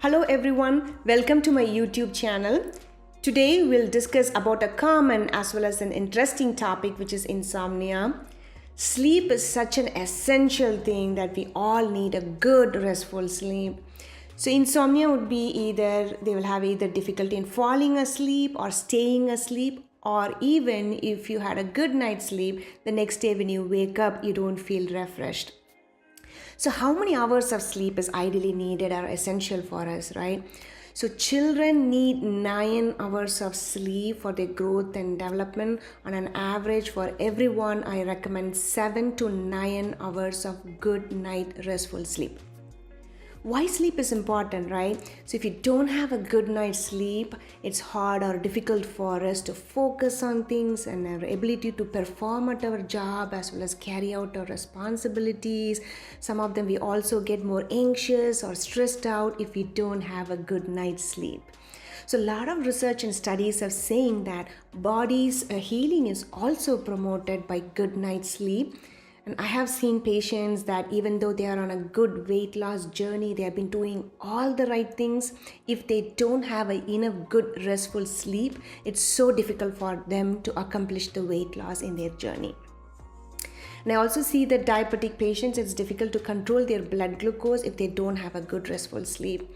Hello everyone, welcome to my YouTube channel. Today we'll discuss about a common as well as an interesting topic, which is insomnia. Sleep is such an essential thing that we all need a good restful sleep. So insomnia would be they will have either difficulty in falling asleep or staying asleep, or even if you had a good night's sleep, the next day when you wake up, you don't feel refreshed. So how many hours of sleep is ideally needed or essential for us, right? So children need 9 hours of sleep for their growth and development. On an average for everyone, I recommend 7 to 9 hours of good night restful sleep. Why sleep is important, right? So if you don't have a good night's sleep, it's hard or difficult for us to focus on things and our ability to perform at our job as well as carry out our responsibilities. Some of them we also get more anxious or stressed out if we don't have a good night's sleep. So a lot of research and studies are saying that body's healing is also promoted by good night's sleep. And I have seen patients that even though they are on a good weight loss journey, they have been doing all the right things. If they don't have enough good restful sleep, it's so difficult for them to accomplish the weight loss in their journey. And I also see that diabetic patients, it's difficult to control their blood glucose if they don't have a good restful sleep.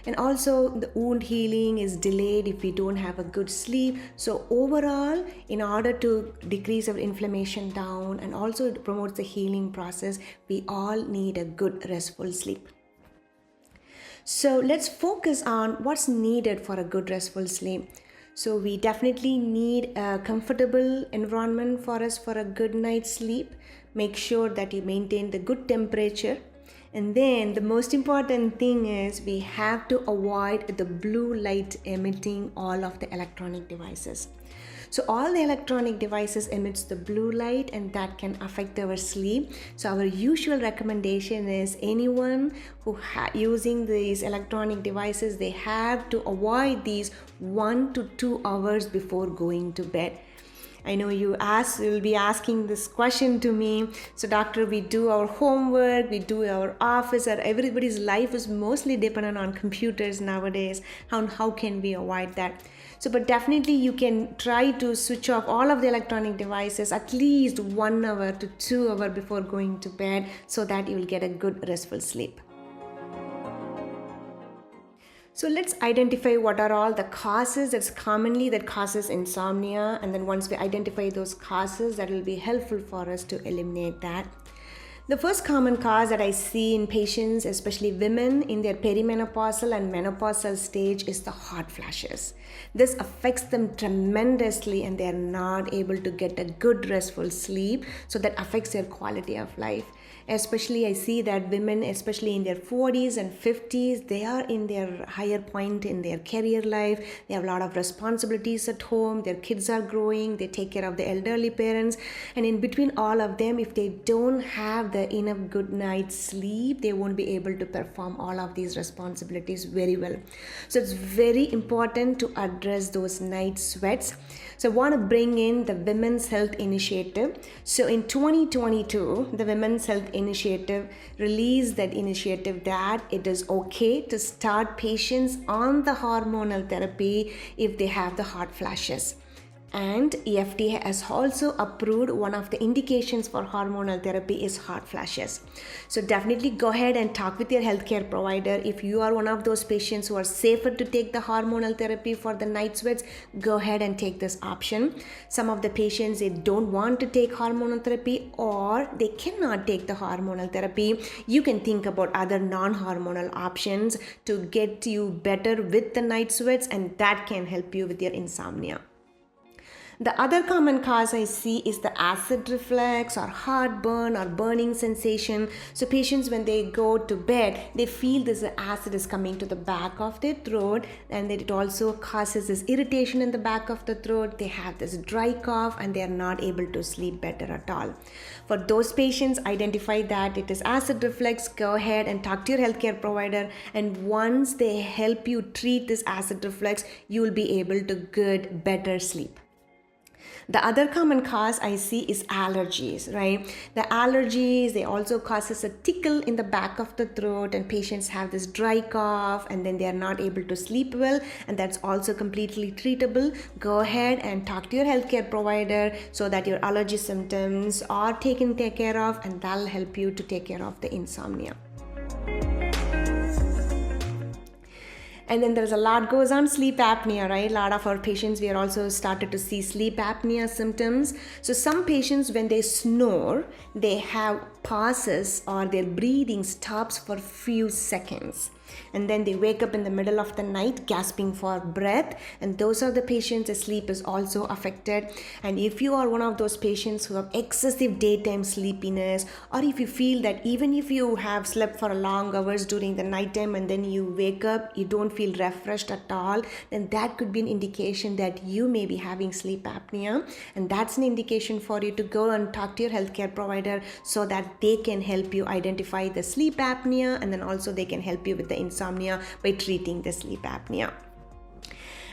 And also the wound healing is delayed if we don't have a good sleep. So overall, in order to decrease our inflammation down and also it promotes the healing process, we all need a good restful sleep. So let's focus on what's needed for a good restful sleep. So we definitely need a comfortable environment for us for a good night's sleep. Make sure that you maintain the good temperature. And then the most important thing is we have to avoid the blue light emitting all of the electronic devices. So all the electronic devices emits the blue light and that can affect our sleep. So our usual recommendation is anyone who using these electronic devices, they have to avoid these 1 to 2 hours before going to bed. I know you'll be asking this question to me. So doctor, we do our homework, we do our office, and everybody's life is mostly dependent on computers nowadays. How can we avoid that? So but definitely you can try to switch off all of the electronic devices at least 1 hour to 2 hours before going to bed so that you will get a good restful sleep. So let's identify what are all the causes that causes insomnia, and then once we identify those causes, that will be helpful for us to eliminate that. The first common cause that I see in patients, especially women in their perimenopausal and menopausal stage, is the hot flashes. This affects them tremendously and they are not able to get a good restful sleep, so that affects their quality of life. Especially I see that women, especially in their 40s and 50s, they are in their higher point in their career life. They have a lot of responsibilities at home. Their kids are growing. They take care of the elderly parents. And in between all of them, if they don't have the enough good night's sleep, they won't be able to perform all of these responsibilities very well. So it's very important to address those night sweats. So I want to bring in the Women's Health Initiative. So in 2022, the Women's Health Initiative released that initiative that it is okay to start patients on the hormonal therapy if they have the hot flashes. And FDA has also approved one of the indications for hormonal therapy is hot flashes. So definitely go ahead and talk with your healthcare provider. If you are one of those patients who are safer to take the hormonal therapy for the night sweats, go ahead and take this option. Some of the patients, they don't want to take hormonal therapy or they cannot take the hormonal therapy. You can think about other non-hormonal options to get you better with the night sweats, and that can help you with your insomnia. The other common cause I see is the acid reflux or heartburn or burning sensation. So patients, when they go to bed, they feel this acid is coming to the back of their throat, and it also causes this irritation in the back of the throat. They have this dry cough and they are not able to sleep better at all. For those patients, identify that it is acid reflux, go ahead and talk to your healthcare provider, and once they help you treat this acid reflux, you will be able to get better sleep. The other common cause I see is allergies, right? The allergies, they also causes a tickle in the back of the throat, and patients have this dry cough and then they are not able to sleep well, and that's also completely treatable. Go ahead and talk to your healthcare provider so that your allergy symptoms are taken care of, and that'll help you to take care of the insomnia. And then there's a lot goes on sleep apnea, right? A lot of our patients, we are also started to see sleep apnea symptoms. So some patients, when they snore, they have pauses or their breathing stops for few seconds. And then they wake up in the middle of the night gasping for breath, and those are the patients whose sleep is also affected. And if you are one of those patients who have excessive daytime sleepiness, or if you feel that even if you have slept for long hours during the nighttime and then you wake up, you don't feel refreshed at all, then that could be an indication that you may be having sleep apnea. And that's an indication for you to go and talk to your healthcare provider so that they can help you identify the sleep apnea, and then also they can help you with the insomnia by treating the sleep apnea.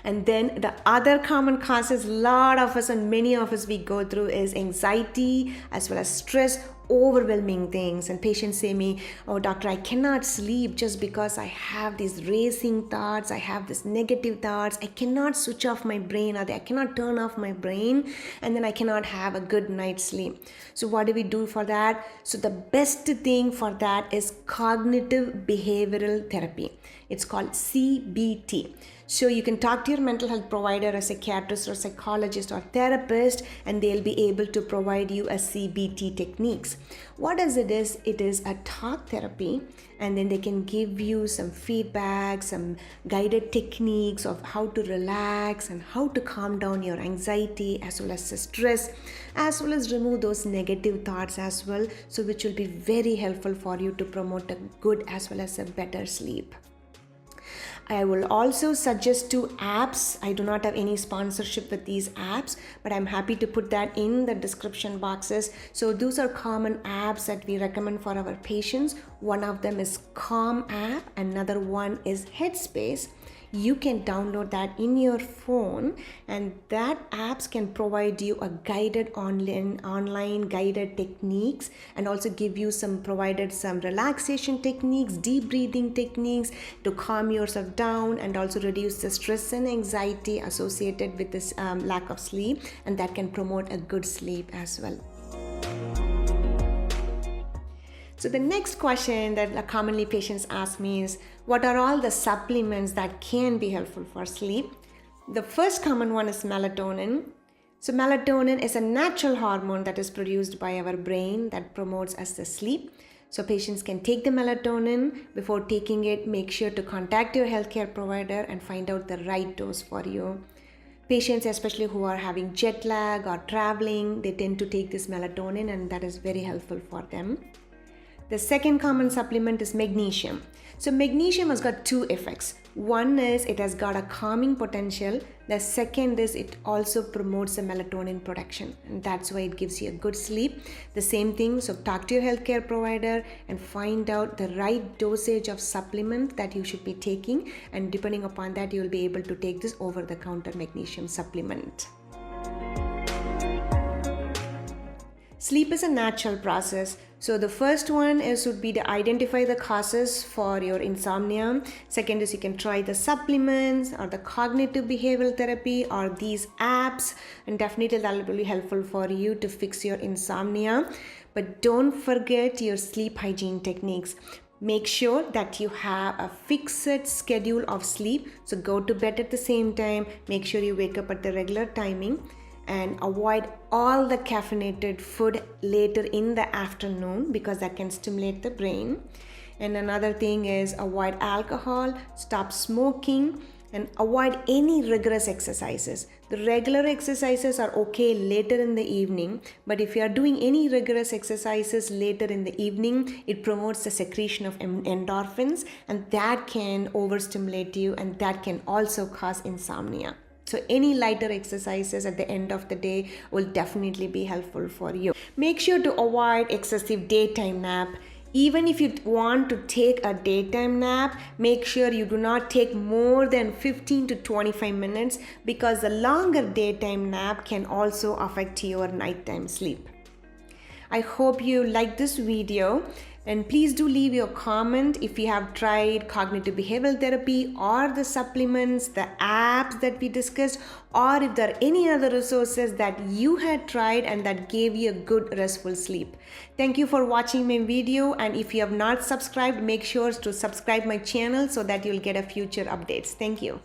And then the other common causes a lot of us and many of us we go through is anxiety as well as stress, overwhelming things. And patients say me, oh doctor, I cannot sleep just because I have these racing thoughts, I have these negative thoughts, I cannot switch off my brain, or I cannot turn off my brain, and then I cannot have a good night's sleep. So what do we do for that? So the best thing for that is cognitive behavioral therapy. It's called CBT. So you can talk to your mental health provider, a psychiatrist or psychologist or therapist, and they'll be able to provide you a CBT techniques. What is it is? It is a talk therapy, and then they can give you some feedback, some guided techniques of how to relax and how to calm down your anxiety as well as the stress, as well as remove those negative thoughts as well, so which will be very helpful for you to promote a good as well as a better sleep. I will also suggest 2 apps. I do not have any sponsorship with these apps, but I'm happy to put that in the description boxes. So those are common apps that we recommend for our patients. One of them is Calm app, another one is Headspace. You can download that in your phone, and that apps can provide you a guided online guided techniques, and also give you some relaxation techniques, deep breathing techniques to calm yourself down, and also reduce the stress and anxiety associated with this lack of sleep, and that can promote a good sleep as well. So the next question that commonly patients ask me is, what are all the supplements that can be helpful for sleep? The first common one is melatonin. So melatonin is a natural hormone that is produced by our brain that promotes us the sleep. So patients can take the melatonin. Before taking it, make sure to contact your healthcare provider and find out the right dose for you. Patients, especially who are having jet lag or traveling, they tend to take this melatonin, and that is very helpful for them. The second common supplement is magnesium. So magnesium has got 2 effects. One is it has got a calming potential. The second is it also promotes the melatonin production, and that's why it gives you a good sleep. The same thing, so talk to your healthcare provider and find out the right dosage of supplement that you should be taking, and depending upon that you will be able to take this over-the-counter magnesium supplement. Sleep is a natural process. So the first one would be to identify the causes for your insomnia. Second is you can try the supplements or the cognitive behavioral therapy or these apps, and definitely that will be helpful for you to fix your insomnia. But don't forget your sleep hygiene techniques. Make sure that you have a fixed schedule of sleep. So go to bed at the same time. Make sure you wake up at the regular timing, and avoid all the caffeinated food later in the afternoon because that can stimulate the brain. And another thing is avoid alcohol, stop smoking, and avoid any rigorous exercises. The regular exercises are okay later in the evening, but if you are doing any rigorous exercises later in the evening, it promotes the secretion of endorphins, and that can overstimulate you, and that can also cause insomnia. So any lighter exercises at the end of the day will definitely be helpful for you. Make sure to avoid excessive daytime nap. Even if you want to take a daytime nap, make sure you do not take more than 15 to 25 minutes because the longer daytime nap can also affect your nighttime sleep. I hope you like this video, and please do leave your comment if you have tried cognitive behavioral therapy or the supplements, the apps that we discussed, or if there are any other resources that you had tried and that gave you a good restful sleep. Thank you for watching my video, and if you have not subscribed, make sure to subscribe my channel so that you'll get a future updates. Thank you.